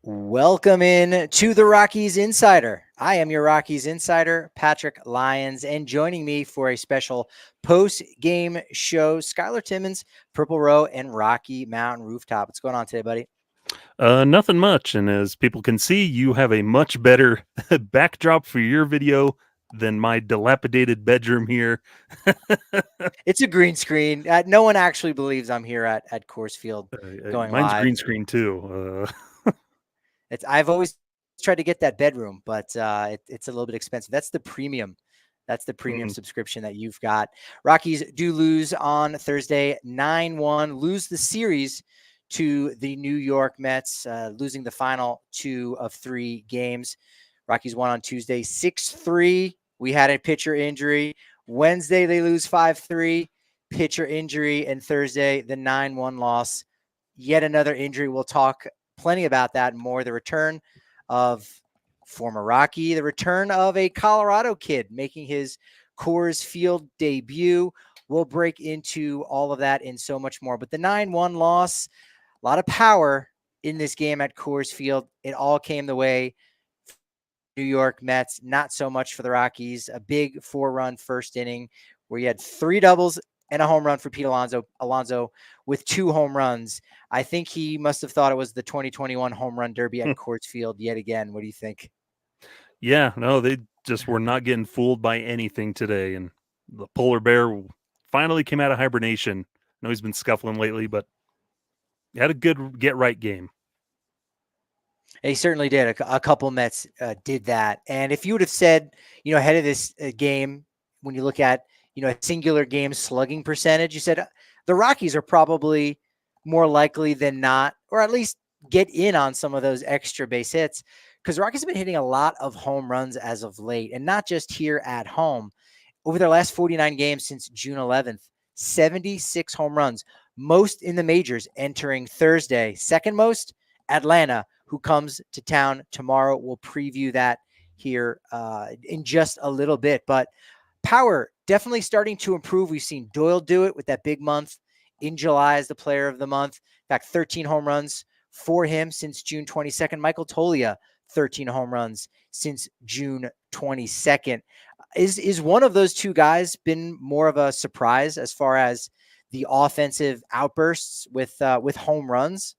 Welcome in to the Rockies Insider. I am your Rockies Insider, Patrick Lyons, and joining me for a special post-game show, Skyler, Timmins, Purple Row, and Rocky Mountain Rooftop. What's going on today, buddy? Nothing much, and as people can see, you have a much better backdrop for your video than my dilapidated bedroom here. It's a green screen. No one actually believes I'm here at Coors Field going Mine's live. green screen too. I've always tried to get that bedroom, but it's a little bit expensive. That's the premium. That's the premium subscription that you've got. Rockies do lose on Thursday, 9-1, lose the series to the New York Mets, losing the final 2 of 3 games. Rockies won on Tuesday, 6-3. We had a pitcher injury. Wednesday, they lose 5-3, pitcher injury. And Thursday, the 9-1 loss. Yet another injury. We'll talk plenty about that and more. The return of former Rocky, the return of a Colorado kid making his Coors Field debut. We'll break into all of that and so much more. But the 9-1 loss, a lot of power in this game at Coors Field. It all came the way New York Mets, not so much for the Rockies. A big 4-run first inning where you had 3 doubles and a home run for Pete Alonso with 2 home runs. I think he must have thought it was the 2021 home run derby at Coors Field yet again. What do you think? Yeah, no, they just were not getting fooled by anything today, and the polar bear finally came out of hibernation. I know he's been scuffling lately, but he had a good get-right game. He certainly did. A couple Mets did that. And if you would have said, ahead of this game, when you look at, a singular game slugging percentage, you said the Rockies are probably more likely than not, or at least get in on some of those extra base hits, because the Rockies have been hitting a lot of home runs as of late, and not just here at home. Over their last 49 games since June 11th, 76 home runs, most in the majors entering Thursday. Second most, Atlanta, who comes to town tomorrow. We'll preview that here in just a little bit. But power definitely starting to improve. We've seen Doyle do it with that big month in July as the player of the month. In fact, 13 home runs for him since June 22nd. Michael Toglia, 13 home runs since June 22nd. Is one of those two guys been more of a surprise as far as the offensive outbursts with home runs?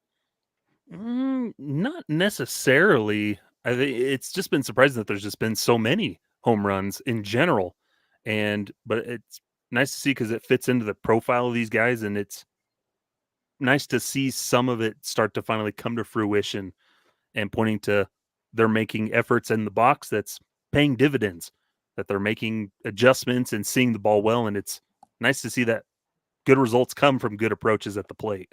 Not necessarily. I think it's just been surprising that there's just been so many home runs in general. But it's nice to see because it fits into the profile of these guys, and it's nice to see some of it start to finally come to fruition and pointing to they're making efforts in the box that's paying dividends, that they're making adjustments and seeing the ball well. And it's nice to see that good results come from good approaches at the plate.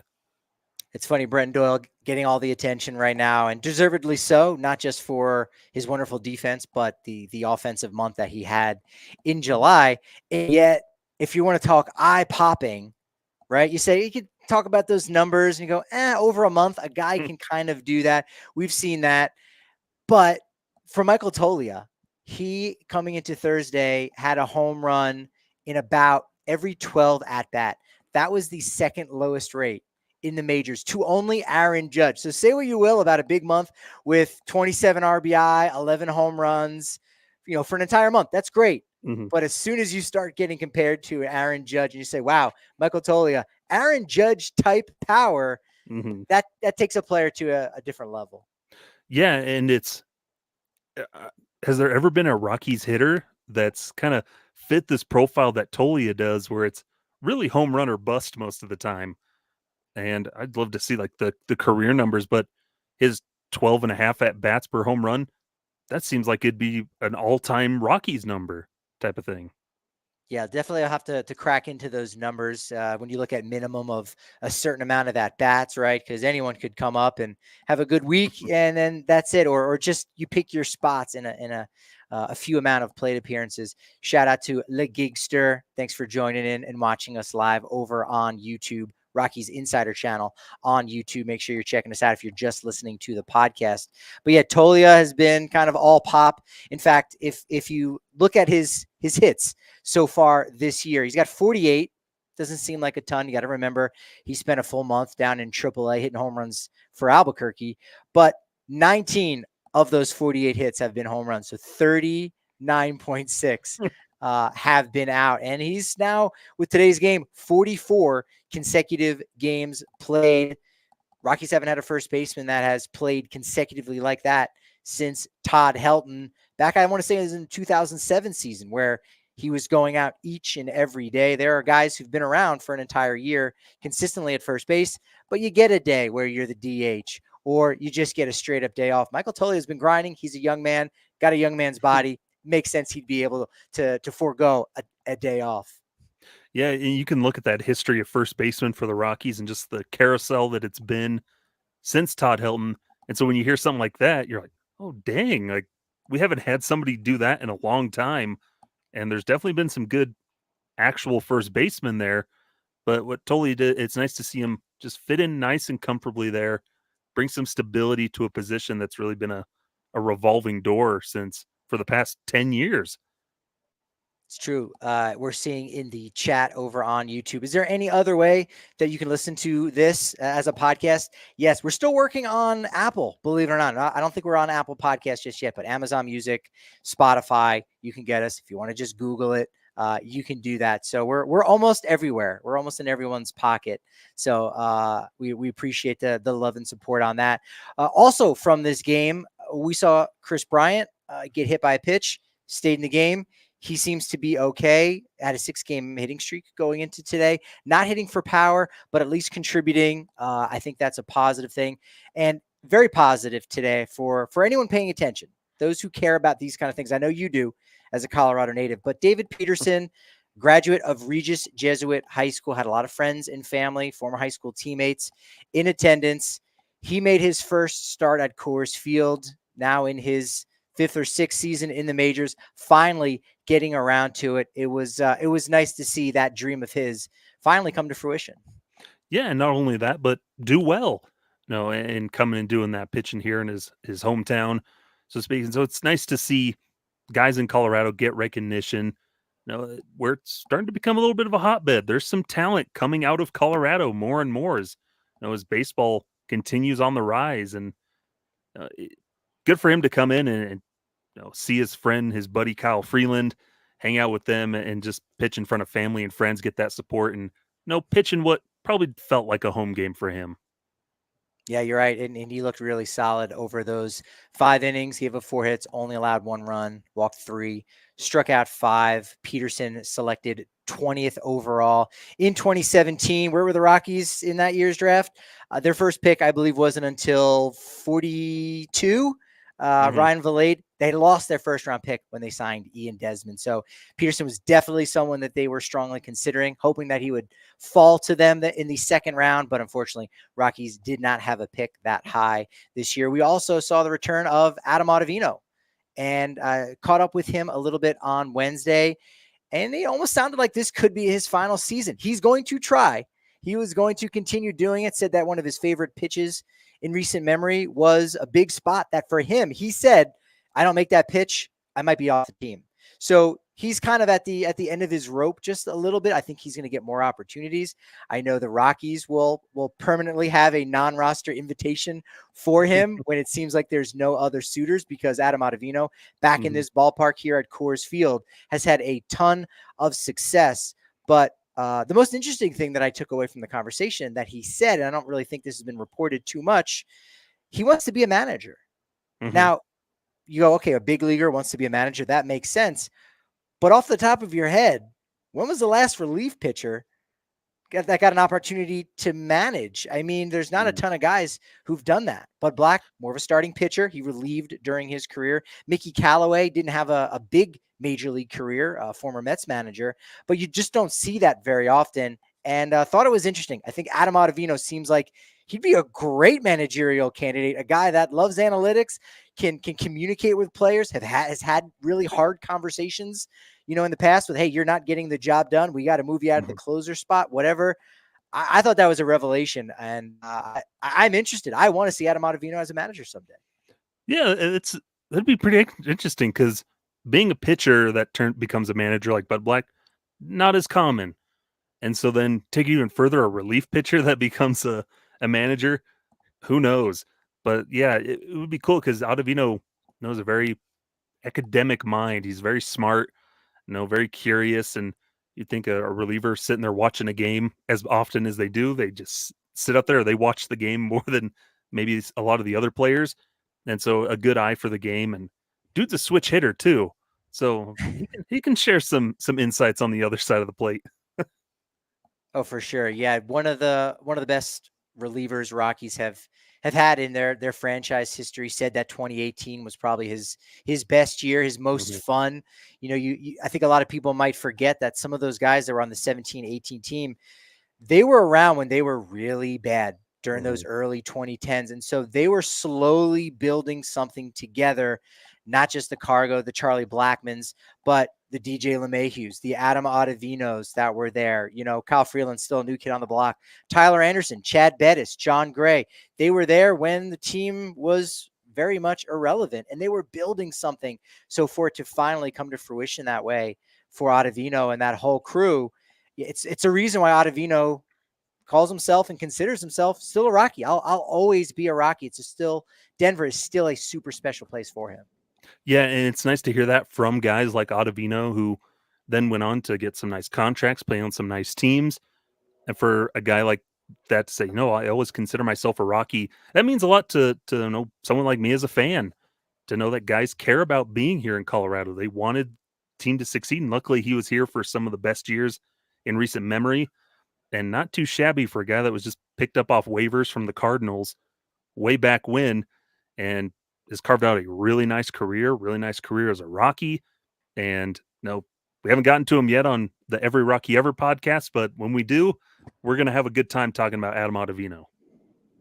It's funny, Brenton Doyle getting all the attention right now, and deservedly so, not just for his wonderful defense, but the offensive month that he had in July. And yet, if you want to talk eye-popping, right, you say you could talk about those numbers and you go, over a month, a guy can kind of do that. We've seen that. But for Michael Toglia, he, coming into Thursday, had a home run in about every 12 at-bat. That was the second lowest rate in the majors to only Aaron Judge. So say what you will about a big month with 27 RBI, 11 home runs, for an entire month. That's great. Mm-hmm. But as soon as you start getting compared to Aaron Judge and you say, wow, Michael Toglia, Aaron Judge type power, that takes a player to a different level. Yeah. And it's, has there ever been a Rockies hitter that's kind of fit this profile that Toglia does, where it's really home run or bust most of the time? And I'd love to see like the career numbers, but his 12 and a half at bats per home run, that seems like it'd be an all-time Rockies number type of thing. Yeah, definitely. I'll have to crack into those numbers when you look at minimum of a certain amount of at bats, right? Because anyone could come up and have a good week, and then that's it. Or just you pick your spots in a few amount of plate appearances. Shout out to Le Gigster. Thanks for joining in and watching us live over on YouTube. Rockies Insider channel on YouTube. Make sure you're checking us out if you're just listening to the podcast. But yeah, Toglia has been kind of all pop. In fact, if you look at his hits so far this year, he's got 48. Doesn't seem like a ton. You got to remember he spent a full month down in AAA hitting home runs for Albuquerque. But 19 of those 48 hits have been home runs. So 39.6 have been out. And he's now, with today's game, 44 consecutive games played. Rockies haven't had a first baseman that has played consecutively like that since Todd Helton. Back, I want to say it was in the 2007 season, where he was going out each and every day. There are guys who've been around for an entire year consistently at first base, but you get a day where you're the DH, or you just get a straight up day off. Michael Tully has been grinding. He's a young man, got a young man's body. Makes sense he'd be able to forego a day off. Yeah, and you can look at that history of first baseman for the Rockies and just the carousel that it's been since Todd Helton. And so when you hear something like that, you're like, oh, dang, like we haven't had somebody do that in a long time. And there's definitely been some good actual first basemen there. But what Tully did, it's nice to see him just fit in nice and comfortably there, bring some stability to a position that's really been a revolving door since for the past 10 years. It's true. We're seeing in the chat over on YouTube. Is there any other way that you can listen to this as a podcast? Yes, we're still working on Apple, believe it or not. I don't think we're on Apple Podcasts just yet, but Amazon Music, Spotify, you can get us. If you want to just Google it, you can do that. So we're almost everywhere. We're almost in everyone's pocket. So we appreciate the love and support on that. Also from this game, we saw Chris Bryant get hit by a pitch, stayed in the game. He seems to be okay. Had a 6-game hitting streak going into today. Not hitting for power, but at least contributing. I think that's a positive thing, and very positive today for anyone paying attention. Those who care about these kind of things. I know you do as a Colorado native. But David Peterson, graduate of Regis Jesuit High School, had a lot of friends and family, former high school teammates in attendance. He made his first start at Coors Field, now in his 5th or 6th season in the majors, finally getting around to it. It was nice to see that dream of his finally come to fruition. Yeah, and not only that, but do well, and coming and doing that, pitching here in his hometown, so speaking. So it's nice to see guys in Colorado get recognition. Where it's starting to become a little bit of a hotbed. There's some talent coming out of Colorado more and more as baseball continues on the rise, and good for him to come in and see his friend, his buddy Kyle Freeland, hang out with them and just pitch in front of family and friends, get that support, and pitch in what probably felt like a home game for him. Yeah, you're right. And he looked really solid over those 5 innings. He gave up 4 hits, only allowed 1 run, walked 3, struck out 5. Peterson selected 20th overall in 2017. Where were the Rockies in that year's draft? Their first pick, I believe, wasn't until 42. Ryan Valade, they lost their first round pick when they signed Ian Desmond. So Peterson was definitely someone that they were strongly considering, hoping that he would fall to them in the second round. But unfortunately, Rockies did not have a pick that high this year. We also saw the return of Adam Ottavino and caught up with him a little bit on Wednesday. And it almost sounded like this could be his final season. He's going to try. He was going to continue doing it, said that one of his favorite pitches in recent memory was a big spot that for him, he said, I don't make that pitch, I might be off the team. So he's kind of at the end of his rope just a little bit. I think he's going to get more opportunities. I know the Rockies will permanently have a non-roster invitation for him when it seems like there's no other suitors, because Adam Ottavino back in this ballpark here at Coors Field has had a ton of success. But the most interesting thing that I took away from the conversation that he said, and I don't really think this has been reported too much, he wants to be a manager. Now, you go, okay, a big leaguer wants to be a manager. That makes sense. But off the top of your head, when was the last relief pitcher that got an opportunity to manage? I mean, there's not a ton of guys who've done that. Bud Black, more of a starting pitcher. He relieved during his career. Mickey Callaway didn't have a big major league career, former Mets manager, but you just don't see that very often. And thought it was interesting. I think Adam Ottavino seems like he'd be a great managerial candidate, a guy that loves analytics, can communicate with players, has had really hard conversations, in the past with, hey, you're not getting the job done. We got to move you out of the closer spot, whatever. I thought that was a revelation, and I'm interested. I want to see Adam Ottavino as a manager someday. Yeah, that'd be pretty interesting, because being a pitcher that becomes a manager like Bud Black, not as common. And so then take it even further, a relief pitcher that becomes a manager, who knows? But yeah, it would be cool because Ottavino knows a very academic mind. He's very smart, very curious. And you'd think a reliever sitting there watching a game as often as they do, they just sit up there, they watch the game more than maybe a lot of the other players. And so a good eye for the game. And dude's a switch hitter too. So he can share some insights on the other side of the plate. Oh, for sure. Yeah, one of the best relievers Rockies have had in their franchise history. Said that 2018 was probably his best year, his most fun. I think a lot of people might forget that some of those guys that were on the 17-18 team, they were around when they were really bad during those early 2010s. And so they were slowly building something together, not just the Cargo, the Charlie Blackmons, but the DJ LeMahieu's, the Adam Ottavinos that were there. Kyle Freeland, still a new kid on the block. Tyler Anderson, Chad Bettis, John Gray. They were there when the team was very much irrelevant, and they were building something. So for it to finally come to fruition that way for Ottavino and that whole crew, it's a reason why Ottavino calls himself and considers himself still a Rocky. I'll always be a Rocky. Denver is still a super special place for him. Yeah, and it's nice to hear that from guys like Ottavino, who then went on to get some nice contracts, play on some nice teams. And for a guy like that to say, I always consider myself a Rocky, that means a lot to someone like me as a fan, to know that guys care about being here in Colorado. They wanted the team to succeed, and luckily he was here for some of the best years in recent memory, and not too shabby for a guy that was just picked up off waivers from the Cardinals way back when, and has carved out a really nice career as a Rocky. And we haven't gotten to him yet on the Every Rocky Ever podcast, but when we do, we're going to have a good time talking about Adam Ottavino.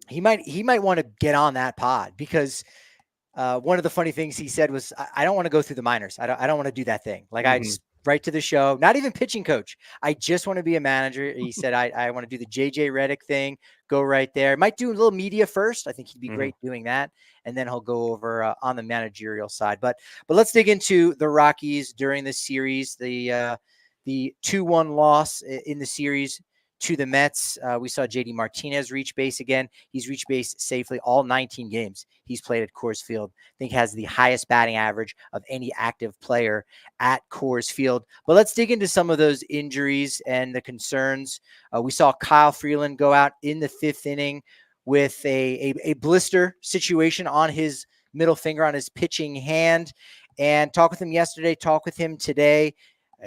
He might want to get on that pod, because one of the funny things he said was, I don't want to go through the minors. I don't want to do that thing. Like I just right to the show, not even pitching coach. I just want to be a manager. He said, I want to do the JJ Redick thing, go right there. Might do a little media first. I think he'd be great doing that. And then he'll go over on the managerial side. But let's dig into the Rockies during this series, the 2-1 loss in the series to the Mets. We saw JD Martinez reach base again. He's reached base safely all 19 games he's played at Coors Field. I think has the highest batting average of any active player at Coors Field. But let's dig into some of those injuries and the concerns. We saw Kyle Freeland go out in the 5th inning with a blister situation on his middle finger on his pitching hand, and talk with him yesterday, talk with him today.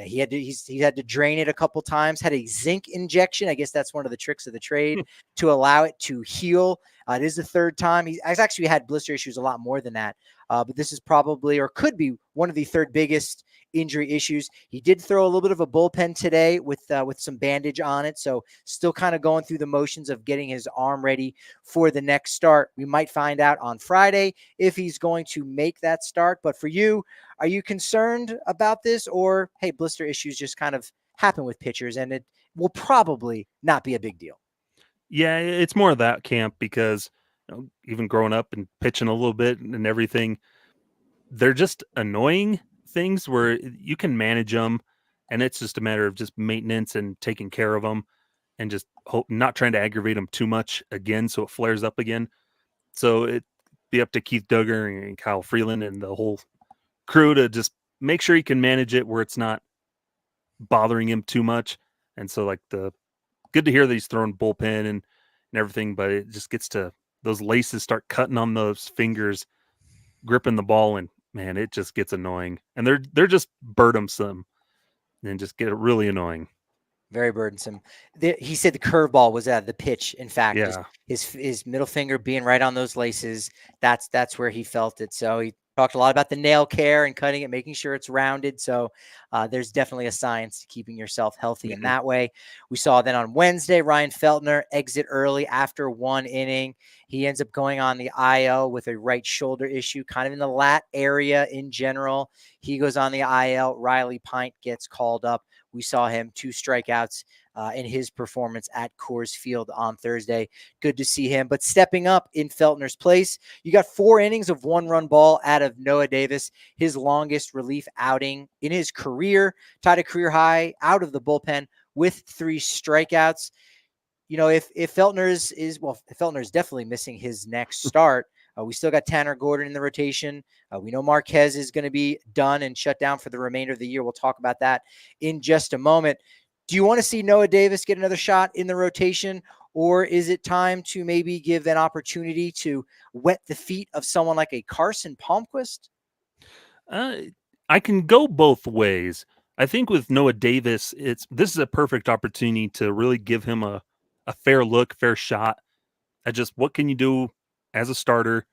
He had to drain it a couple times, had a zinc injection. I guess that's one of the tricks of the trade to allow it to heal. It is the 3rd time. He's actually had blister issues a lot more than that. But this is probably, or could be, one of the 3rd biggest injury issues. He did throw a little bit of a bullpen today with some bandage on it. So still kind of going through the motions of getting his arm ready for the next start. We might find out on Friday if he's going to make that start. But for you, are you concerned about this, or, hey, blister issues just kind of happen with pitchers and it will probably not be a big deal? Yeah, it's more of that camp, because even growing up and pitching a little bit and everything, they're just annoying things where you can manage them, and it's just a matter of just maintenance and taking care of them, and just not trying to aggravate them too much again so it flares up again. So it'd be up to Keith Duggar and Kyle Freeland and the whole crew to just make sure he can manage it where it's not bothering him too much. And so good to hear that he's throwing bullpen and everything, but it just gets to those laces start cutting on those fingers, gripping the ball, and man, it just gets annoying. And they're just burdensome and just get really annoying. Very burdensome. He said the curveball was the pitch. In fact, Yeah. his middle finger being right on those laces, that's where he felt it. So he talked a lot about the nail care and cutting it, making sure it's rounded. So there's definitely a science to keeping yourself healthy in that way. We saw then on Wednesday, Ryan Feltner exit early after 1 inning. He ends up going on the IL with a right shoulder issue, kind of in the lat area in general. He goes on the IL. Riley Pint gets called up. We saw him 2 strikeouts in his performance at Coors Field on Thursday. Good to see him. But stepping up in Feltner's place, you got 4 innings of 1-run ball out of Noah Davis, his longest relief outing in his career, tied a career high out of the bullpen with 3 strikeouts. If Feltner is definitely missing his next start, We still got Tanner Gordon in the rotation. We know Marquez is going to be done and shut down for the remainder of the year. We'll talk about that in just a moment. Do you want to see Noah Davis get another shot in the rotation, or is it time to maybe give an opportunity to wet the feet of someone like a Carson Palmquist? I can go both ways. I think with Noah Davis, this is a perfect opportunity to really give him a fair look, fair shot at just what can you do as a starter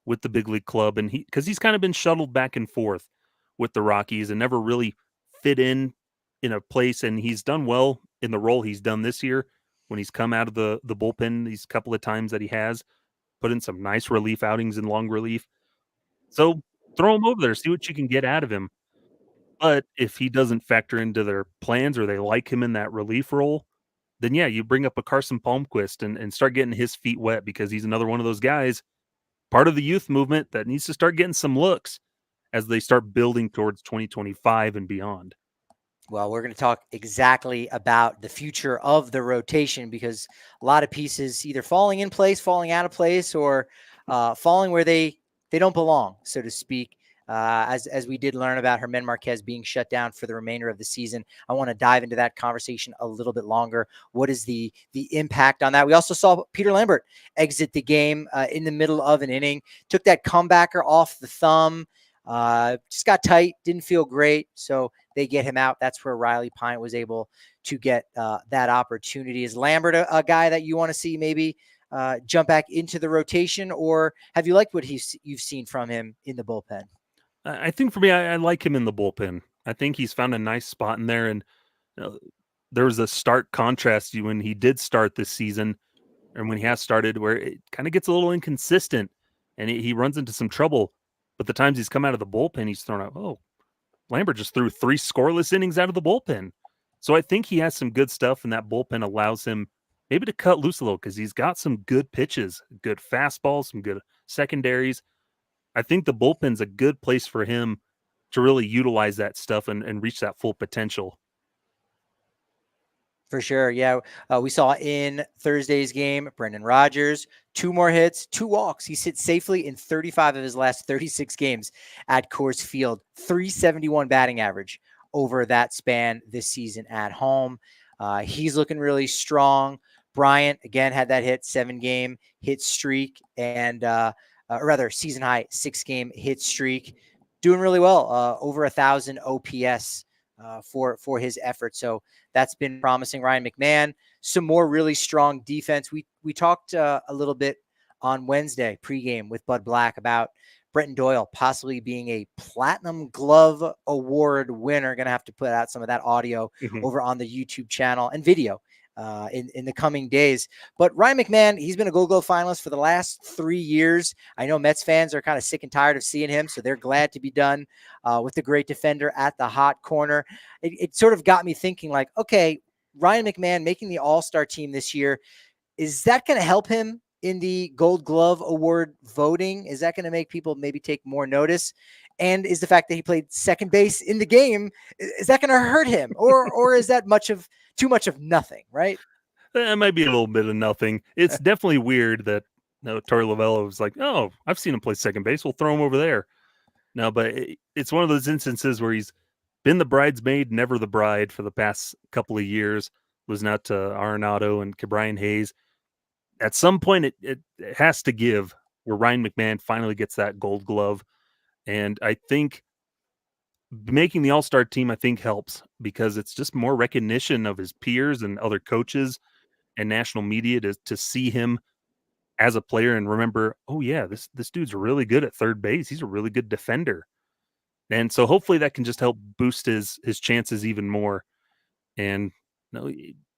with the big league club, and because he's kind of been shuttled back and forth with the Rockies and never really fit in a place, and he's done well in the role he's done this year when he's come out of the bullpen these couple of times that he has put in some nice relief outings in long relief. So throw him over there, see what you can get out of him. But if he doesn't factor into their plans or they like him in that relief role, then yeah, you bring up a Carson Palmquist and start getting his feet wet, because he's another one of those guys, part of the youth movement that needs to start getting some looks as they start building towards 2025 and beyond. Well, we're going to talk exactly about the future of the rotation, because a lot of pieces either falling in place, falling out of place, or falling where they don't belong, so to speak. As we did learn about Germán Márquez being shut down for the remainder of the season, I want to dive into that conversation a little bit longer. What is the impact on that? We also saw Peter Lambert exit the game in the middle of an inning, took that comebacker off the thumb, just got tight, didn't feel great, so they get him out. That's where Riley Pint was able to get that opportunity. Is Lambert a guy that you want to see maybe jump back into the rotation, or have you liked what you've seen from him in the bullpen? I think for me, I like him in the bullpen. I think he's found a nice spot in there, and there was a stark contrast when he did start this season and when he has started, where it kind of gets a little inconsistent and he runs into some trouble. But the times he's come out of the bullpen, he's thrown out, oh, Lambert just threw 3 scoreless innings out of the bullpen. So I think he has some good stuff, and that bullpen allows him maybe to cut loose a little, because he's got some good pitches, good fastballs, some good secondaries. I think the bullpen's a good place for him to really utilize that stuff and reach that full potential. For sure. Yeah. We saw in Thursday's game, Brendan Rodgers, 2 more hits, 2 walks. He sits safely in 35 of his last 36 games at Coors Field, 371 batting average over that span this season at home. He's looking really strong. Bryant, again, had that 7-game hit streak, and or rather season high 6-game hit streak. Doing really well, over 1,000 OPS for his effort. So that's been promising. Ryan McMahon, some more really strong defense. We talked a little bit on Wednesday pregame with Bud Black about Brenton Doyle possibly being a Platinum Glove Award winner. Going to have to put out some of that audio over on the YouTube channel and video in the coming days. But Ryan McMahon, he's been a Gold Glove finalist for the last 3 years. I know Mets fans are kind of sick and tired of seeing him, so they're glad to be done with the great defender at the hot corner. It sort of got me thinking, like, okay, Ryan McMahon making the All-Star team this year, is that going to help him in the Gold Glove Award voting? Is that going to make people maybe take more notice? And is the fact that he played second base in the game, is that going to hurt him? Or is that too much of nothing, right? That might be a little bit of nothing. It's definitely weird that Torey Lovullo was like, oh, I've seen him play second base. We'll throw him over there. No, but it's one of those instances where he's been the bridesmaid, never the bride for the past couple of years, losing out to Arenado and Ke'Bryan Hayes. At some point, it has to give, where Ryan McMahon finally gets that Gold Glove. And I think making the All-Star team, I think, helps, because it's just more recognition of his peers and other coaches and national media to see him as a player and remember, oh yeah, this dude's really good at third base. He's a really good defender. And so hopefully that can just help boost his chances even more. And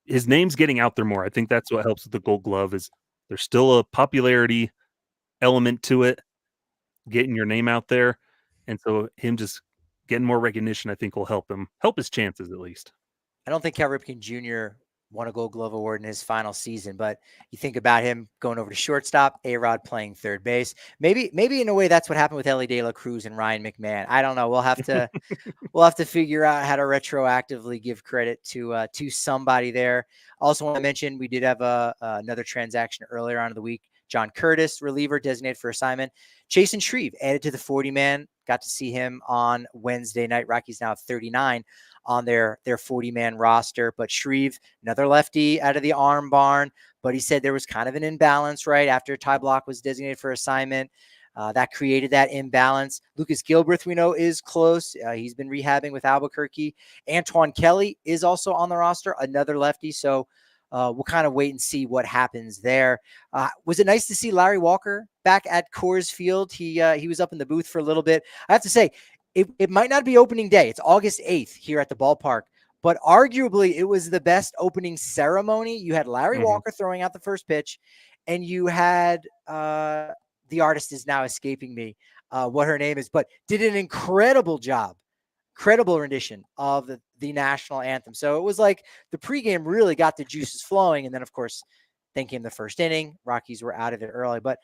his name's getting out there more. I think that's what helps with the Gold Glove, is there's still a popularity element to it, getting your name out there. And so him just getting more recognition, I think, will help his chances at least. I don't think Cal Ripken Jr. won a Gold Glove Award in his final season, but you think about him going over to shortstop, A-Rod playing third base. Maybe in a way that's what happened with Ellie De La Cruz and Ryan McMahon. I don't know. We'll have to figure out how to retroactively give credit to somebody there. Also want to mention we did have another transaction earlier on in the week. John Curtis, reliever, designated for assignment. Chasen Shreve added to the 40-man. Got to see him on Wednesday night. Rockies now have 39 on their 40-man roster. But Shreve, another lefty out of the arm barn. But he said there was kind of an imbalance, right, after Ty Block was designated for assignment. That created that imbalance. Lucas Gilbreth, we know, is close. He's been rehabbing with Albuquerque. Antoine Kelly is also on the roster, another lefty. So we'll kind of wait and see what happens there. Was it nice to see Larry Walker back at Coors Field? He was up in the booth for a little bit. I have to say, it might not be opening day. It's August 8th here at the ballpark. But arguably, it was the best opening ceremony. You had Larry Walker throwing out the first pitch, and you had the artist is now escaping me what her name is, but did an incredible job, credible rendition of the national anthem. So it was like the pregame really got the juices flowing. And then, of course, then came the first inning. Rockies were out of it early. But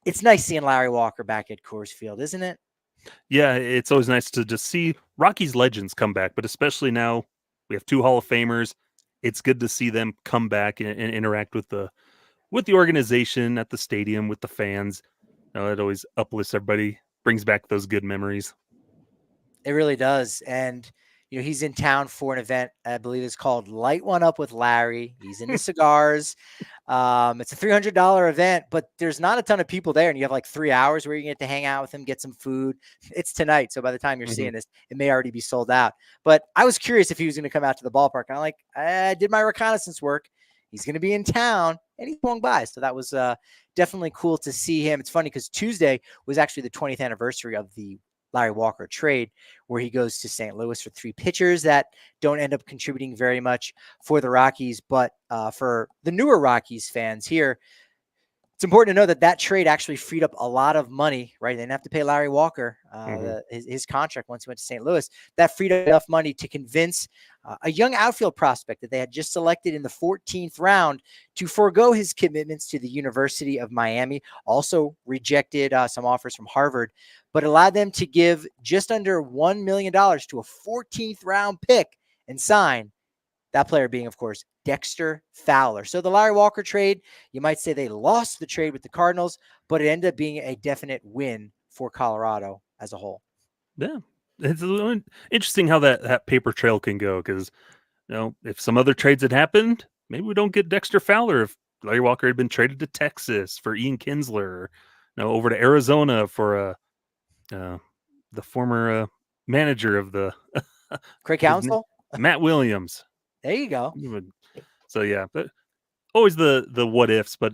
it's nice seeing Larry Walker back at Coors Field, isn't it? Yeah, it's always nice to just see Rockies legends come back, but especially now we have 2 Hall of Famers. It's good to see them come back and interact with the organization at the stadium, with the fans. It always uplifts everybody, brings back those good memories. It really does. And, he's in town for an event, I believe it's called Light One Up with Larry. He's into cigars. It's a $300 event, but there's not a ton of people there. And you have like 3 hours where you get to hang out with him, get some food. It's tonight. So by the time you're seeing this, it may already be sold out. But I was curious if he was going to come out to the ballpark. I'm like, I did my reconnaissance work. He's going to be in town, and he swung by. So that was definitely cool to see him. It's funny because Tuesday was actually the 20th anniversary of the Larry Walker trade, where he goes to St. Louis for 3 pitchers that don't end up contributing very much for the Rockies. But for the newer Rockies fans here, it's important to know that trade actually freed up a lot of money, right? They didn't have to pay Larry Walker his contract once he went to St. Louis. That freed up enough money to convince a young outfield prospect that they had just selected in the 14th round to forego his commitments to the University of Miami. Also rejected some offers from Harvard, but allowed them to give just under $1 million to a 14th round pick and sign. That player being, of course, Dexter Fowler. So the Larry Walker trade, you might say they lost the trade with the Cardinals, but it ended up being a definite win for Colorado as a whole. Yeah. It's interesting how that paper trail can go, because if some other trades had happened, maybe we don't get Dexter Fowler. If Larry Walker had been traded to Texas for Ian Kinsler, over to Arizona for the former manager of the Craig Counsell, Matt Williams. There you go. So yeah, but always the what ifs, but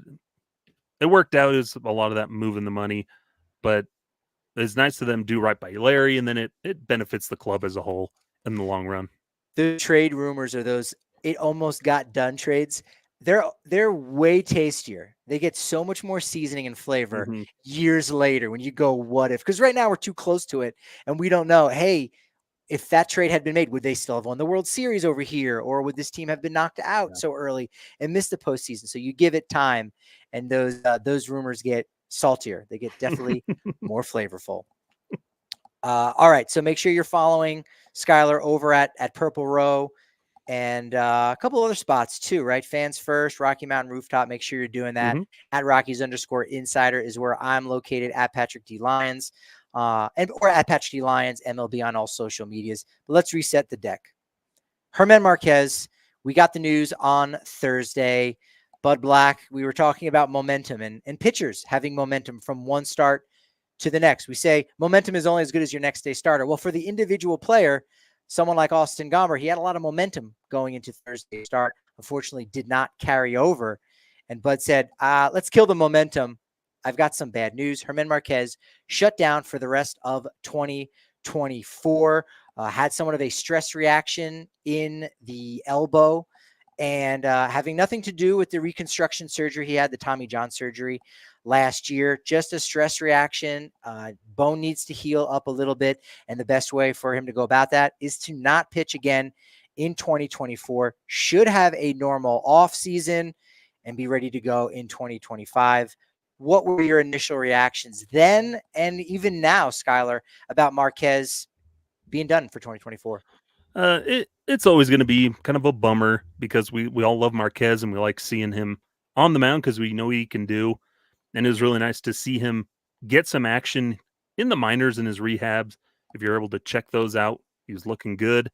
it worked out. Is a lot of that moving the money, but it's nice to them do right by Larry, and then it benefits the club as a whole in the long run. The trade rumors are those it almost got done trades. They're way tastier. They get so much more seasoning and flavor years later when you go, what if? Because right now we're too close to it, and we don't know, hey, if that trade had been made, would they still have won the World Series over here? Or would this team have been knocked out so early and missed the postseason? So you give it time, and those rumors get saltier. They get definitely more flavorful. All right. So make sure you're following Skyler over at Purple Row, and a couple other spots too, right? Fans First, Rocky Mountain Rooftop. Make sure you're doing that. At Rockies_Insider is where I'm located, at Patrick D. Lyons. Or at Patrick D. Lyons, MLB on all social medias. But let's reset the deck. Germán Márquez, we got the news on Thursday. Bud Black, we were talking about momentum and pitchers having momentum from one start to the next. We say momentum is only as good as your next day starter. Well, for the individual player, someone like Austin Gomber, he had a lot of momentum going into Thursday's start. Unfortunately, did not carry over. And Bud said, let's kill the momentum. I've got some bad news. Germán Márquez shut down for the rest of 2024. Had somewhat of a stress reaction in the elbow, and having nothing to do with the reconstruction surgery he had, the Tommy John surgery last year. Just a stress reaction. Bone needs to heal up a little bit, and the best way for him to go about that is to not pitch again in 2024. Should have a normal off season and be ready to go in 2025. What were your initial reactions then and even now, Skyler, about Márquez being done for 2024? It's always going to be kind of a bummer, because we all love Márquez and we like seeing him on the mound because we know he can do. And it was really nice to see him get some action in the minors and his rehabs. If you're able to check those out, he was looking good.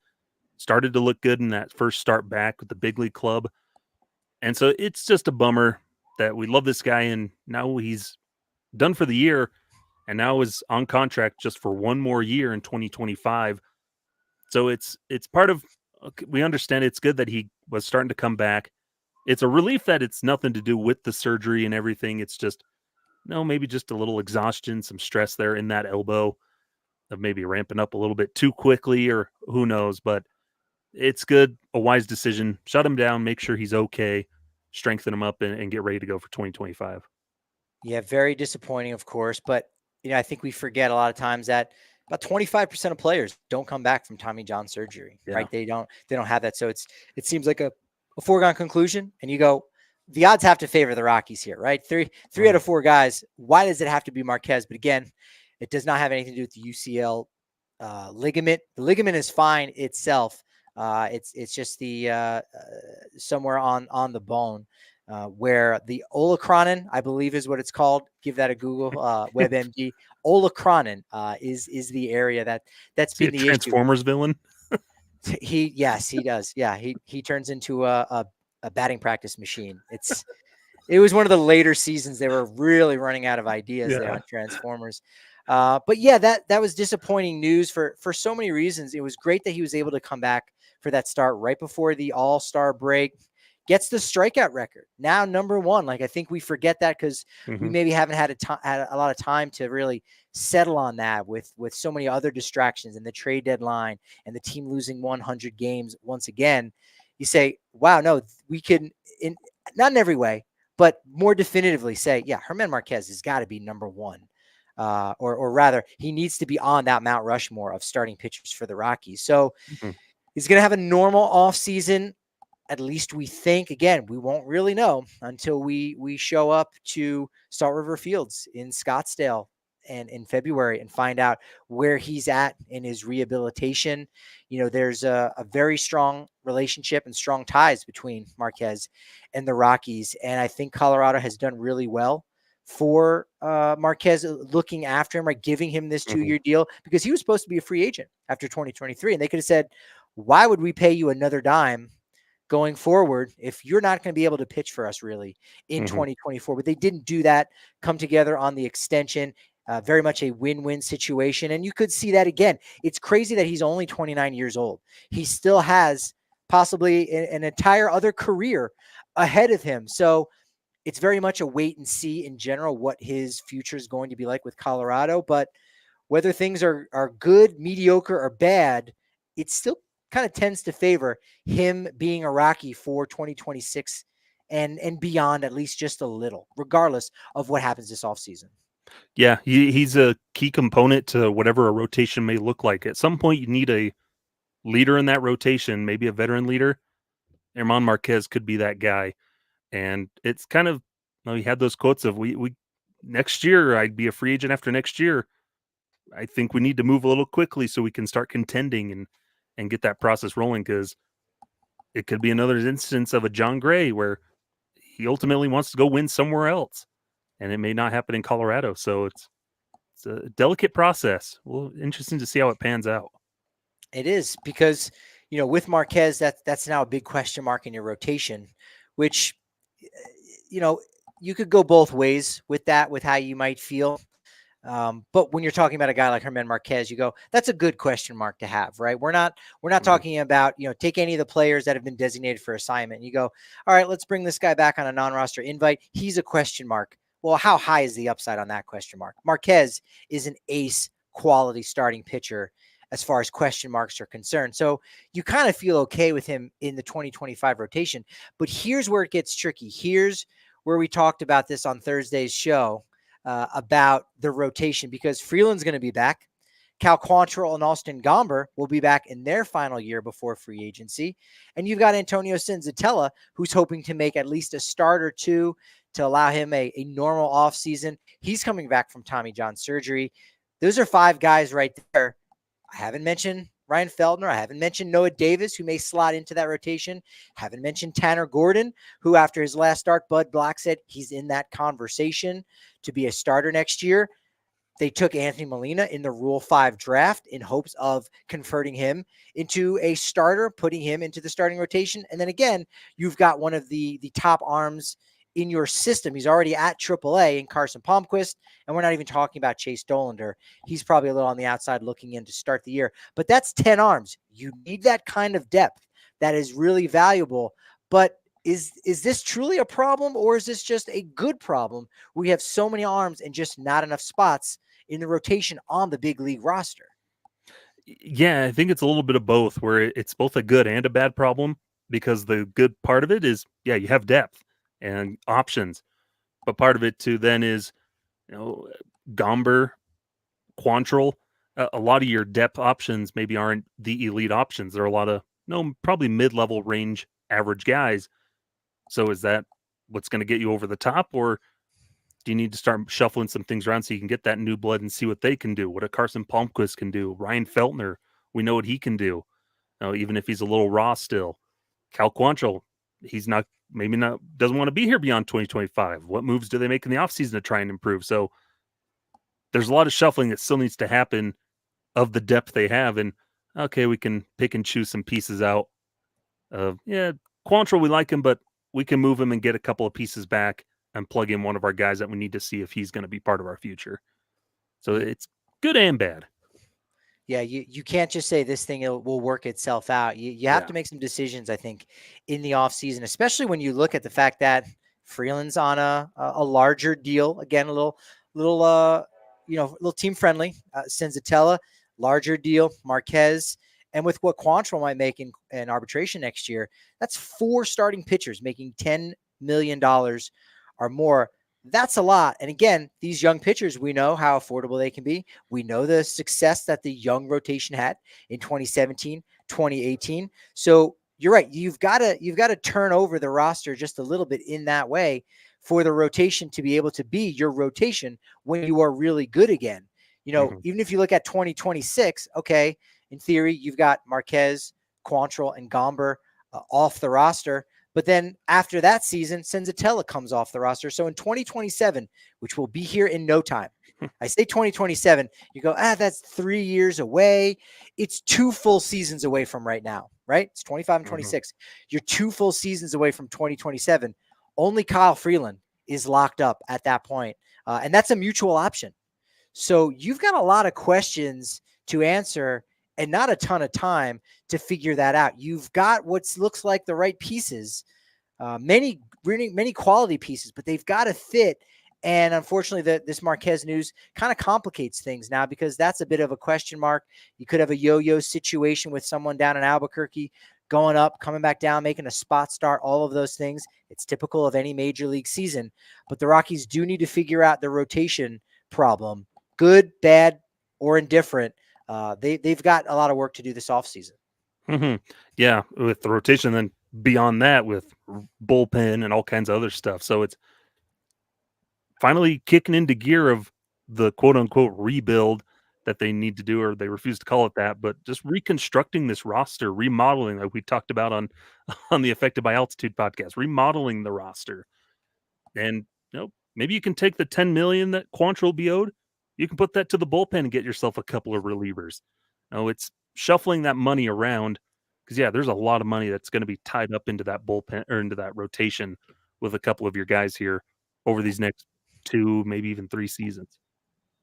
Started to look good in that first start back with the big league club. And so it's just a bummer that we love this guy and now he's done for the year and now is on contract just for one more year in 2025. So it's part of, we understand it's good that he was starting to come back. It's a relief that it's nothing to do with the surgery and everything. It's just, maybe just a little exhaustion, some stress there in that elbow of maybe ramping up a little bit too quickly or who knows, but it's good. A wise decision. Shut him down, make sure he's okay, strengthen him up and get ready to go for 2025. Yeah, very disappointing, of course. But, I think we forget a lot of times that about 25% of players don't come back from Tommy John surgery, right? They don't have that. So it seems like a foregone conclusion. And you go, the odds have to favor the Rockies here, right? Three out of four guys. Why does it have to be Márquez? But again, it does not have anything to do with the UCL ligament. The ligament is fine itself. It's just the somewhere on the bone where the olecranon, I believe is what it's called. Give that a Google. WebMD. Olecranon is the area that's been the Transformers issue. Villain. He does. Yeah, he turns into a batting practice machine. It was one of the later seasons. They were really running out of ideas there on Transformers. But yeah, that was disappointing news for so many reasons. It was great that he was able to come back for that start right before the All-Star break. Gets the strikeout record. Now number one. Like, I think we forget that because we maybe haven't had a lot of time to really settle on that with so many other distractions and the trade deadline and the team losing 100 games once again. You say, wow, no, we can, not in every way, but more definitively say, yeah, Germán Márquez has got to be number one. Or rather, he needs to be on that Mount Rushmore of starting pitchers for the Rockies. So he's going to have a normal offseason. At least we think. Again, we won't really know until we show up to Salt River Fields in Scottsdale and in February and find out where he's at in his rehabilitation. There's a very strong relationship and strong ties between Márquez and the Rockies. And I think Colorado has done really well for Márquez, looking after him, right, giving him this 2-year deal, because he was supposed to be a free agent after 2023. And they could have said, why would we pay you another dime going forward if you're not going to be able to pitch for us really in 2024? But they didn't do that, come together on the extension, very much a win-win situation. And you could see that again. It's crazy that he's only 29 years old. He still has possibly an entire other career ahead of him. So it's very much a wait and see in general what his future is going to be like with Colorado. But whether things are good, mediocre, or bad, it's still kind of tends to favor him being a Rocky for 2026 and beyond, at least just a little, regardless of what happens this offseason. Yeah, he's a key component to whatever a rotation may look like. At some point, you need a leader in that rotation, maybe a veteran leader. Germán Márquez could be that guy. And it's kind of, he had those quotes of, we next year, I'd be a free agent after next year. I think we need to move a little quickly so we can start contending and get that process rolling, because it could be another instance of a John Gray where he ultimately wants to go win somewhere else, and it may not happen in Colorado. So it's a delicate process. Well, interesting to see how it pans out. It is, because, with Márquez, that's now a big question mark in your rotation, which, you could go both ways with that, with how you might feel. But when you're talking about a guy like Germán Márquez, you go, that's a good question mark to have, right? We're not talking about, take any of the players that have been designated for assignment. You go, all right, let's bring this guy back on a non-roster invite. He's a question mark. Well, how high is the upside on that question mark? Márquez is an ace quality starting pitcher as far as question marks are concerned. So you kind of feel okay with him in the 2025 rotation. But here's where it gets tricky. Here's where we talked about this on Thursday's show. About the rotation, because Freeland's going to be back. Cal Quantrill and Austin Gomber will be back in their final year before free agency. And you've got Antonio Senzatella, who's hoping to make at least a start or two to allow him a normal offseason. He's coming back from Tommy John surgery. Those are 5 guys right there. I haven't mentioned Ryan Feltner. I haven't mentioned Noah Davis, who may slot into that rotation. Haven't mentioned Tanner Gordon, who after his last start, Bud Black said he's in that conversation to be a starter next year. They took Anthony Molina in the Rule 5 draft in hopes of converting him into a starter, putting him into the starting rotation. And then again, you've got one of the top arms in your system. He's already at AAA in Carson Palmquist, and we're not even talking about Chase Dollander. He's probably a little on the outside looking in to start the year. But that's 10 arms. You need that kind of depth. That is really valuable. But is this truly a problem, or is this just a good problem? We have so many arms and just not enough spots in the rotation on the big league roster. Yeah, I think it's a little bit of both, where it's both a good and a bad problem, because the good part of it is, yeah, you have depth and options. But part of it too then is, Gomber, Quantrill, a lot of your depth options maybe aren't the elite options. There are a lot of, probably mid-level range average guys. So is that what's going to get you over the top, or do you need to start shuffling some things around so you can get that new blood and see what they can do? What a Carson Palmquist can do. Ryan Feltner, we know what he can do. Even if he's a little raw still. Cal Quantrill, he's not, maybe not, doesn't want to be here beyond 2025. What moves do they make in the offseason to try and improve? So there's a lot of shuffling that still needs to happen of the depth they have. And okay, we can pick and choose some pieces out. Quantrill, we like him, but we can move him and get a couple of pieces back and plug in one of our guys that we need to see if he's going to be part of our future. So it's good and bad. Yeah, you can't just say this thing will work itself out. You have to make some decisions, I think, in the offseason, especially when you look at the fact that Freeland's on a larger deal. Again, a little team friendly. Senzatella, larger deal. Marquez. And with what Quantrill might make in arbitration next year, that's 4 starting pitchers making $10 million or more. That's a lot. And again, these young pitchers, we know how affordable they can be. We know the success that the young rotation had in 2017, 2018. So you're right. You've got to turn over the roster just a little bit in that way for the rotation to be able to be your rotation when you are really good again. Even if you look at 2026, okay, in theory, you've got Marquez, Quantrill, and Gomber off the roster. But then after that season, Senzatella comes off the roster. So in 2027, which will be here in no time, I say 2027, you go, that's 3 years away. It's 2 full seasons away from right now, right? It's 25 and 26. You're 2 full seasons away from 2027. Only Kyle Freeland is locked up at that point. And that's a mutual option. So you've got a lot of questions to answer and not a ton of time to figure that out. You've got what looks like the right pieces, many quality pieces, but they've got to fit. And unfortunately, this Marquez news kind of complicates things now, because that's a bit of a question mark. You could have a yo-yo situation with someone down in Albuquerque going up, coming back down, making a spot start, all of those things. It's typical of any major league season. But the Rockies do need to figure out the rotation problem, good, bad, or indifferent. They've got a lot of work to do this offseason. Yeah, with the rotation, then beyond that with bullpen and all kinds of other stuff. So it's finally kicking into gear of the quote-unquote rebuild that they need to do, or they refuse to call it that, but just reconstructing this roster, remodeling, like we talked about on the Affected by Altitude podcast, remodeling the roster. And maybe you can take the $10 million that Quantrill be owed, you can put that to the bullpen and get yourself a couple of relievers. It's shuffling that money around, because there's a lot of money that's going to be tied up into that bullpen or into that rotation with a couple of your guys here over these next 2, maybe even 3 seasons.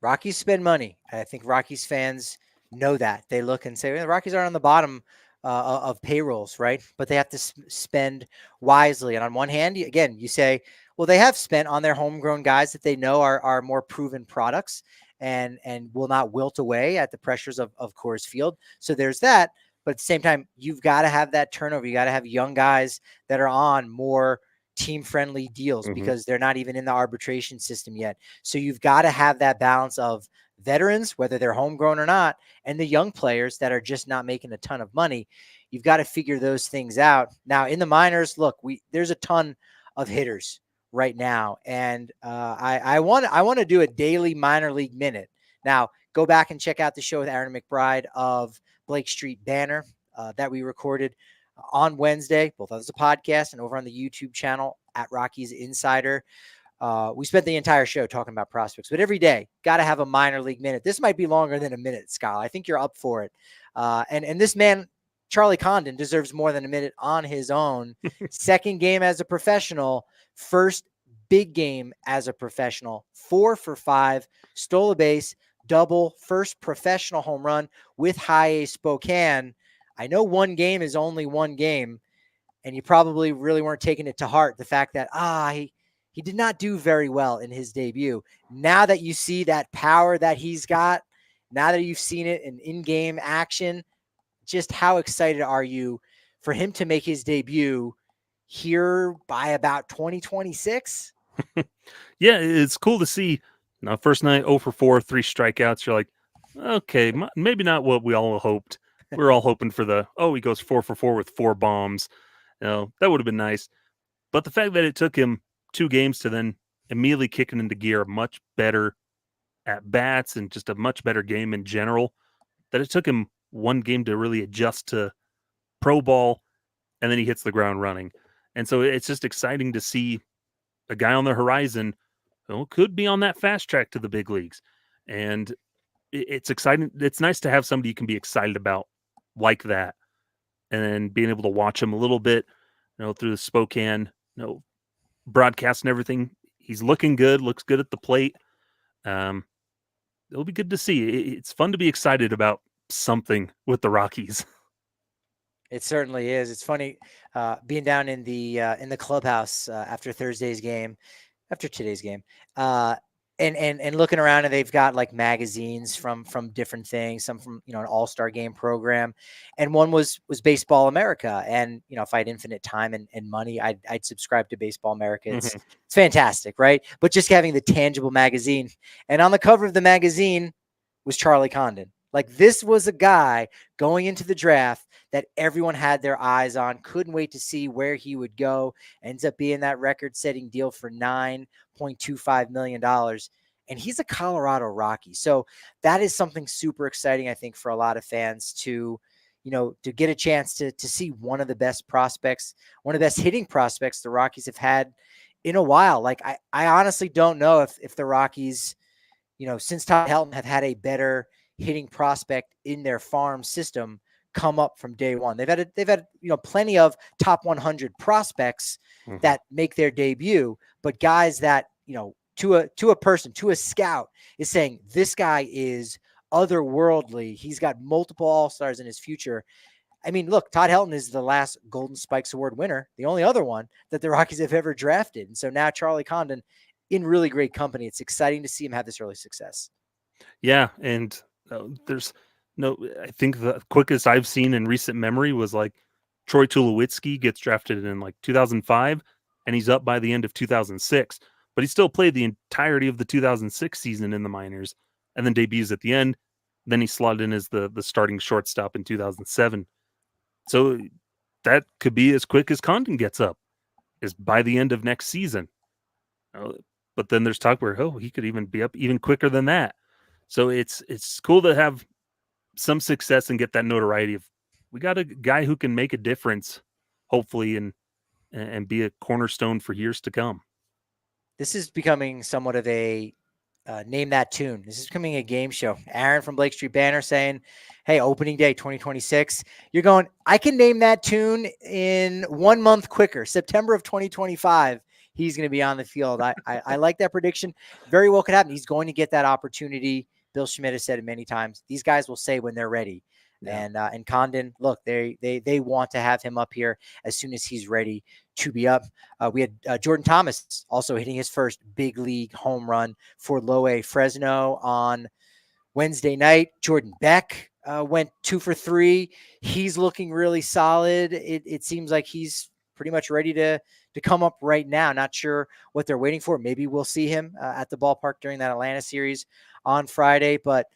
Rockies spend money. I think Rockies fans know that. They look and say, the Rockies are on the bottom of payrolls, right? But they have to spend wisely. And on one hand, you say, well, they have spent on their homegrown guys that they know are more proven products and will not wilt away at the pressures of Coors Field. So there's that. But at the same time, you've got to have that turnover. You got to have young guys that are on more team-friendly deals, because they're not even in the arbitration system yet. So you've got to have that balance of veterans, whether they're homegrown or not, and the young players that are just not making a ton of money. You've got to figure those things out. Now, in the minors, look, there's a ton of hitters right now, and I want to do a daily minor league minute. Now, go back and check out the show with Aaron McBride of Blake Street banner that we recorded on Wednesday, both as a podcast and over on the YouTube channel at Rockies Insider. We spent the entire show talking about prospects, but every day, got to have a minor league minute. This might be longer than a minute, Scott. I think you're up for it. And this man, Charlie Condon, deserves more than a minute on his own. Second game as a professional, first big game as a professional, 4 for 5, stole a base, double, first professional home run with High A Spokane. I know one game is only one game, and you probably really weren't taking it to heart, the fact that, he did not do very well in his debut. Now that you see that power that he's got, now that you've seen it in-game action, just how excited are you for him to make his debut here by about 2026? Yeah, it's cool to see. Now, first night, 0 for 4, 3 strikeouts. You're like, okay, maybe not what we all hoped. We're all hoping for he goes 4 for 4 with 4 bombs. That would have been nice. But the fact that it took him 2 games to then immediately kicking into gear, much better at bats and just a much better game in general, that it took him 1 game to really adjust to pro ball, and then he hits the ground running. And so it's just exciting to see a guy on the horizon who could be on that fast track to the big leagues. And it's exciting. It's nice to have somebody you can be excited about like that. And then being able to watch him a little bit, through the Spokane, broadcast and everything. He's looking good, looks good at the plate. It'll be good to see. It's fun to be excited about something with the Rockies. It certainly is. It's funny being down in the clubhouse after today's game, and looking around, and they've got like magazines from different things, some from an all-star game program, and one was Baseball America. And if I had infinite time and money, I'd subscribe to Baseball America. It's fantastic, right? But just having the tangible magazine, and on the cover of the magazine was Charlie Condon. Like, this was a guy going into the draft that everyone had their eyes on, couldn't wait to see where he would go. Ends up being that record-setting deal for $9.25 million. And he's a Colorado Rocky. So that is something super exciting, I think, for a lot of fans to get a chance to see one of the best prospects, one of the best hitting prospects the Rockies have had in a while. Like, I honestly don't know if the Rockies, since Todd Helton, have had a better hitting prospect in their farm system come up from day one. They've had plenty of top 100 prospects that make their debut, but guys that, to a scout is saying, this guy is otherworldly. He's got multiple all-stars in his future. I mean, look, Todd Helton is the last Golden Spikes Award winner, the only other one that the Rockies have ever drafted. And so now Charlie Condon in really great company. It's exciting to see him have this early success. Yeah, and I think the quickest I've seen in recent memory was like Troy Tulowitzki gets drafted in like 2005, and he's up by the end of 2006. But he still played the entirety of the 2006 season in the minors, and then debuts at the end. Then he slotted in as the starting shortstop in 2007. So that could be as quick as Condon gets up, is by the end of next season. But then there's talk where he could even be up even quicker than that. So it's cool to have some success and get that notoriety of, we got a guy who can make a difference, hopefully, and be a cornerstone for years to come. This is becoming somewhat of a name that tune. This is becoming a game show. Aaron from Blake Street Banner saying, hey, opening day 2026. You're going, I can name that tune in 1 month quicker. September of 2025, he's going to be on the field. I like that prediction. Very well could happen. He's going to get that opportunity. Bill Schmidt has said it many times. These guys will say when they're ready. Yeah. And Condon, look, they want to have him up here as soon as he's ready to be up. We had Jordan Thomas also hitting his first big league home run for Low A Fresno on Wednesday night. Jordan Beck went 2 for 3. He's looking really solid. It seems like he's pretty much ready to come up right now. Not sure what they're waiting for. Maybe we'll see him at the ballpark during that Atlanta series on Friday, but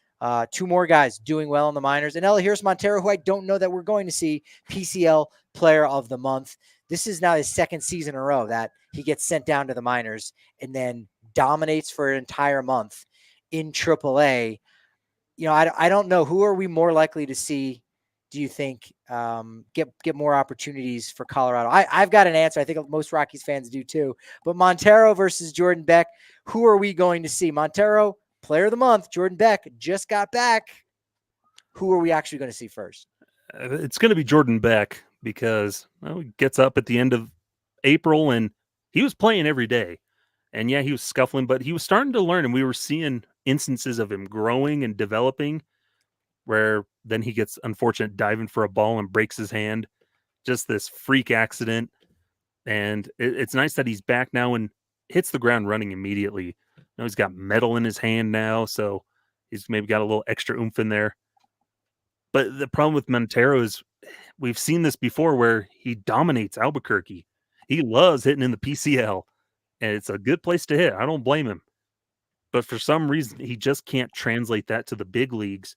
2 more guys doing well in the minors. And Elias Montero, who I don't know that we're going to see PCL Player of the Month. This is now his second season in a row that he gets sent down to the minors and then dominates for an entire month in AAA. I don't know, who are we more likely to see do you think get more opportunities for Colorado? I've got an answer. I think most Rockies fans do too. But Montero versus Jordan Beck, who are we going to see? Montero, player of the month. Jordan Beck just got back. Who are we actually going to see first? It's going to be Jordan Beck because he gets up at the end of April and he was playing every day. And yeah, he was scuffling, but he was starting to learn, and we were seeing instances of him growing and developing where then he gets unfortunate diving for a ball and breaks his hand. Just this freak accident. And it's nice that he's back now and hits the ground running immediately. He's got metal in his hand now, so he's maybe got a little extra oomph in there. But the problem with Montero is we've seen this before where he dominates Albuquerque. He loves hitting in the PCL, and it's a good place to hit. I don't blame him. But for some reason, he just can't translate that to the big leagues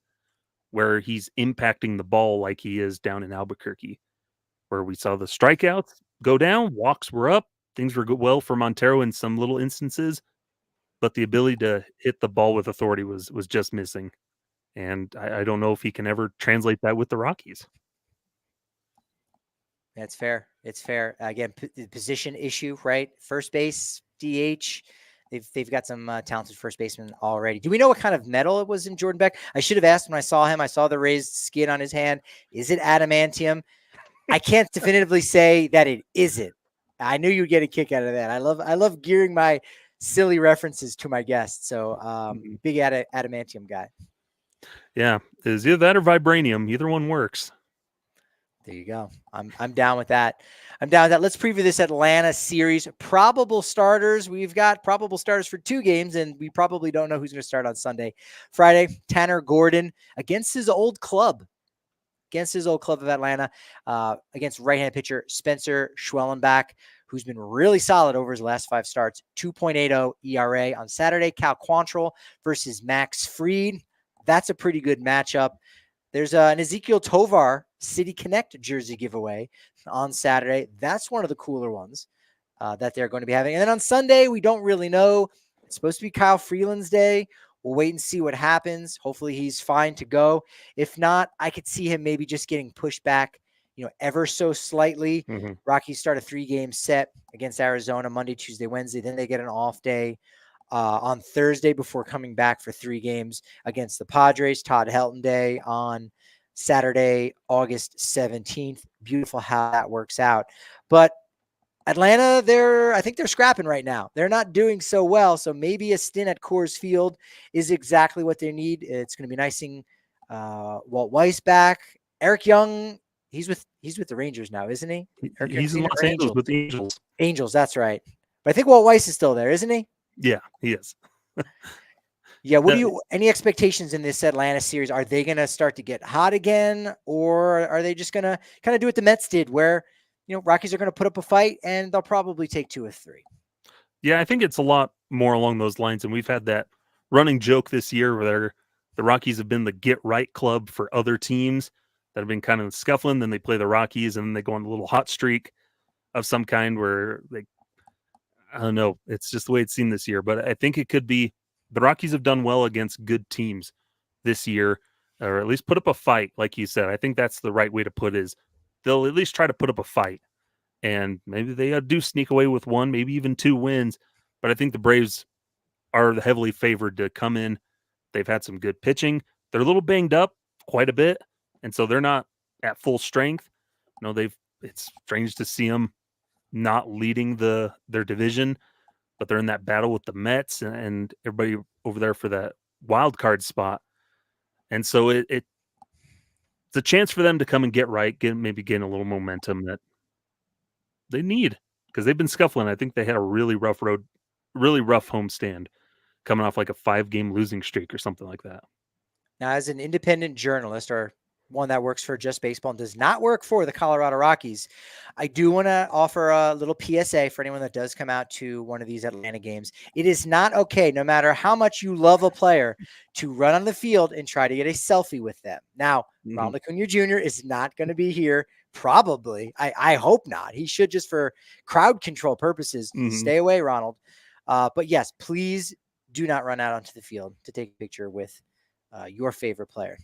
where he's impacting the ball like he is down in Albuquerque, where we saw the strikeouts go down, walks were up, things were well for Montero in some little instances, but the ability to hit the ball with authority was just missing. And I don't know if he can ever translate that with the Rockies. That's fair. It's fair. Again, position issue, right? First base, DH. They've got some talented first basemen already. Do we know what kind of metal it was in Jordan Beck? I should have asked when I saw him. I saw the raised skin on his hand. Is it adamantium? I can't definitively say that it isn't. I knew you'd get a kick out of that. I love gearing my silly references to my guests. So big adamantium guy. Yeah, is either that or vibranium. Either one works. There you go. I'm down with that. Let's preview this Atlanta series. Probable starters. We've got probable starters for 2 games, and we probably don't know who's going to start on Sunday. Friday, Tanner Gordon against his old club of Atlanta, against right-hand pitcher Spencer Schwellenbach, who's been really solid over his last 5 starts. 2.80 ERA on Saturday. Cal Quantrill versus Max Fried. That's a pretty good matchup. There's an Ezekiel Tovar City Connect jersey giveaway on Saturday. That's one of the cooler ones that they're going to be having. And then on Sunday, we don't really know. It's supposed to be Kyle Freeland's day. We'll wait and see what happens. Hopefully he's fine to go. If not, I could see him maybe just getting pushed back, ever so slightly. Mm-hmm. Rockies start a 3-game set against Arizona Monday, Tuesday, Wednesday. Then they get an off day on Thursday before coming back for 3 games against the Padres. Todd Helton Day on Saturday, August 17th. Beautiful how that works out. But Atlanta, I think they're scrapping right now. They're not doing so well. So maybe a stint at Coors Field is exactly what they need. It's going to be nice seeing Walt Weiss back. Eric Young, he's with the Rangers now, isn't he? He's in Los Angeles with the Angels. Angels, that's right. But I think Walt Weiss is still there, isn't he? Yeah, he is. Yeah. Any expectations in this Atlanta series? Are they going to start to get hot again, or are they just going to kind of do what the Mets did where, Rockies are going to put up a fight and they'll probably take 2 or 3? Yeah, I think it's a lot more along those lines. And we've had that running joke this year where the Rockies have been the get right club for other teams that have been kind of scuffling. Then they play the Rockies and then they go on a little hot streak of some kind where I don't know. It's just the way it's seen this year. But I think it could be the Rockies have done well against good teams this year, or at least put up a fight, like you said. I think that's the right way to put it is they'll at least try to put up a fight. And maybe they do sneak away with 1, maybe even 2 wins. But I think the Braves are heavily favored to come in. They've had some good pitching. They're a little banged up quite a bit. And so they're not at full strength. It's strange to see them not leading their division, but they're in that battle with the Mets and everybody over there for that wild card spot. And so it's a chance for them to come and get right, maybe gain a little momentum that they need because they've been scuffling. I think they had a really rough homestand coming off like a 5-game losing streak or something like that. Now, as an independent journalist or one that works for Just Baseball and does not work for the Colorado Rockies, I do want to offer a little PSA for anyone that does come out to one of these Atlanta games. It is not okay, no matter how much you love a player, to run on the field and try to get a selfie with them. Now, Ronald Acuna Jr. is not going to be here. Probably. I hope not. He should, just for crowd control purposes. Stay away, Ronald. But yes, please do not run out onto the field to take a picture with your favorite player.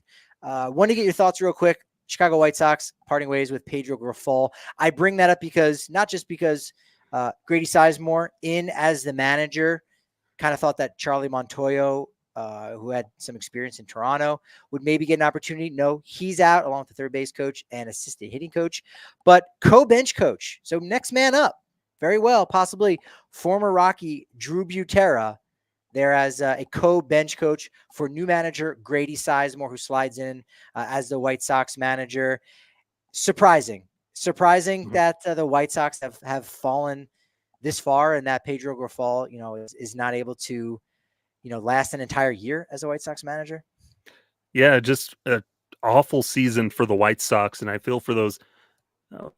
Want to get your thoughts real quick Chicago White Sox parting ways with Pedro Grifol. I bring that up because not just because Grady Sizemore in as the manager kind of thought that Charlie Montoyo, who had some experience in Toronto, would maybe get an opportunity. No, he's out along with the third base coach and assistant hitting coach, but co-bench coach. So next man up, very well, possibly former Rocky Drew Butera there as a co-bench coach for new manager Grady Sizemore, who slides in as the White Sox manager. Surprising that the White Sox have fallen this far, and that Pedro Grifol, is not able to, last an entire year as a White Sox manager. Yeah, just an awful season for the White Sox, and I feel for those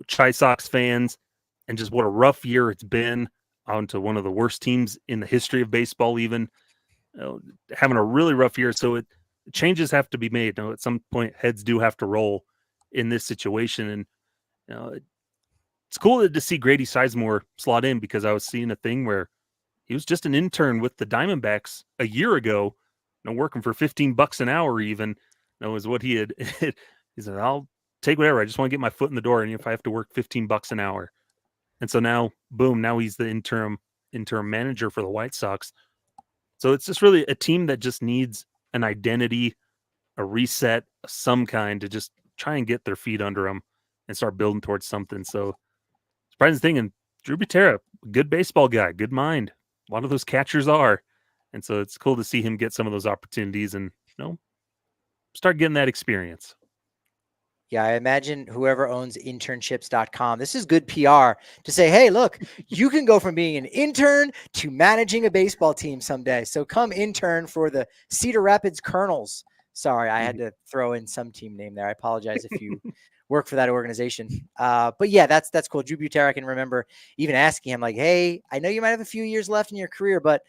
Chi Sox fans, and just what a rough year it's been on to one of the worst teams in the history of baseball, even having a really rough year. So changes have to be made. At some point, heads do have to roll in this situation, and it's cool to see Grady Sizemore slot in, because I was seeing a thing where he was just an intern with the Diamondbacks a year ago, working for $15 an hour even. Is what he had. He said, I'll take whatever. I just want to get my foot in the door. And if I have to work $15 an hour. And so now, boom, now he's the interim manager for the White Sox. So it's just really a team that just needs an identity, a reset of some kind, to just try and get their feet under them and start building towards something. So surprising thing, and Drew Butera, good baseball guy, good mind. A lot of those catchers are. And so it's cool to see him get some of those opportunities and, start getting that experience. Yeah, I imagine whoever owns internships.com, this is good PR to say, hey, look, you can go from being an intern to managing a baseball team someday. So come intern for the Cedar Rapids Colonels. Sorry, I had to throw in some team name there. I apologize if you work for that organization. But yeah, that's cool. Drew Butera, I can remember even asking him like, hey, I know you might have a few years left in your career, but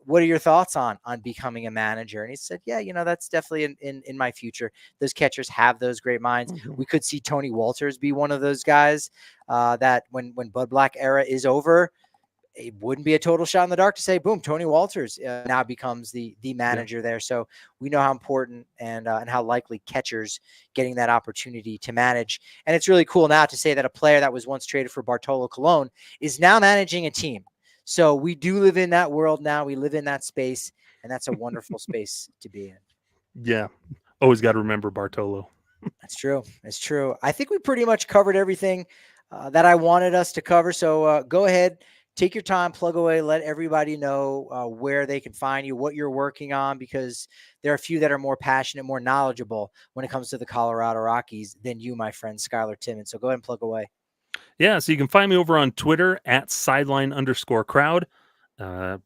what are your thoughts on becoming a manager? And he said, yeah, that's definitely in my future. Those catchers have those great minds. Mm-hmm. We could see Tony Walters be one of those guys that when Bud Black era is over, it wouldn't be a total shot in the dark to say, boom, Tony Walters now becomes the manager there. So we know how important and how likely catchers getting that opportunity to manage. And it's really cool now to say that a player that was once traded for Bartolo Colon is now managing a team. So we do live in that world now. We live in that space, and that's a wonderful space to be in. Yeah. Always got to remember Bartolo. That's true. That's true. I think we pretty much covered everything that I wanted us to cover. So go ahead, take your time, plug away, let everybody know where they can find you, what you're working on, because there are a few that are more passionate, more knowledgeable when it comes to the Colorado Rockies than you, my friend, Skyler Timmins. So go ahead and plug away. Yeah, so you can find me over on Twitter at sideline_crowd,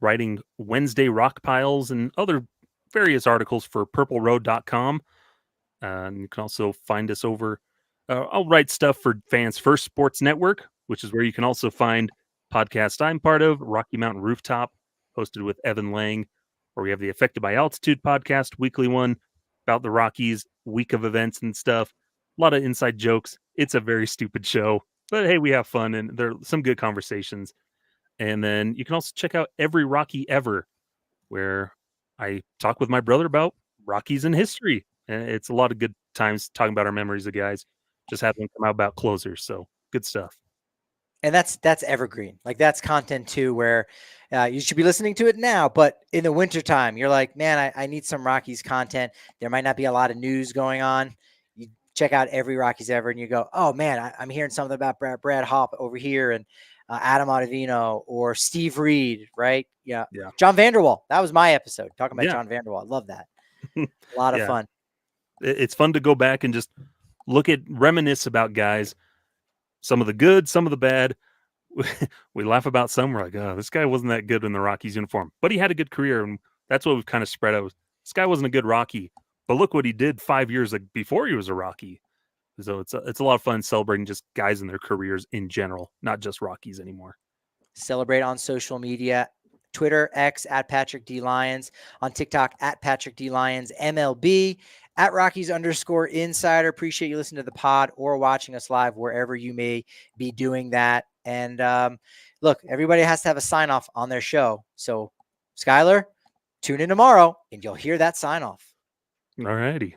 writing Wednesday rock piles and other various articles for purpleroad.com. And you can also find us over, I'll write stuff for Fans First Sports Network, which is where you can also find podcast I'm part of, Rocky Mountain Rooftop, hosted with Evan Lang, where we have the Affected by Altitude podcast, weekly one about the Rockies, week of events and stuff. A lot of inside jokes. It's a very stupid show. But hey, we have fun, and there are some good conversations. And then you can also check out Every Rocky Ever, where I talk with my brother about Rockies in history. And it's a lot of good times talking about our memories of guys. Just having them come out about closers. So good stuff. And that's evergreen. Like that's content too, where you should be listening to it now, but in the wintertime, you're like, man, I need some Rockies content. There might not be a lot of news going on. You check out Every Rockies Ever and you go, oh man, I'm hearing something about Brad Hopp over here and Adam Ottavino or Steve Reed, right? Yeah. John Vanderwall. That was my episode talking about John Vanderwall. I love that. A lot of fun. It's fun to go back and just reminisce about guys. Some of the good, some of the bad. We laugh about some. We're like, oh, this guy wasn't that good in the Rockies uniform, but he had a good career. And that's what we've kind of spread out. This guy wasn't a good Rocky, but look what he did 5 years before he was a Rocky. So it's a lot of fun celebrating just guys in their careers in general, not just Rockies anymore. Celebrate on social media, Twitter, X at Patrick D. Lyons, on TikTok at Patrick D. Lyons, MLB, at Rockies_insider. Appreciate you listening to the pod or watching us live wherever you may be doing that. And look, everybody has to have a sign off on their show. So Skyler, tune in tomorrow and you'll hear that sign off. All righty.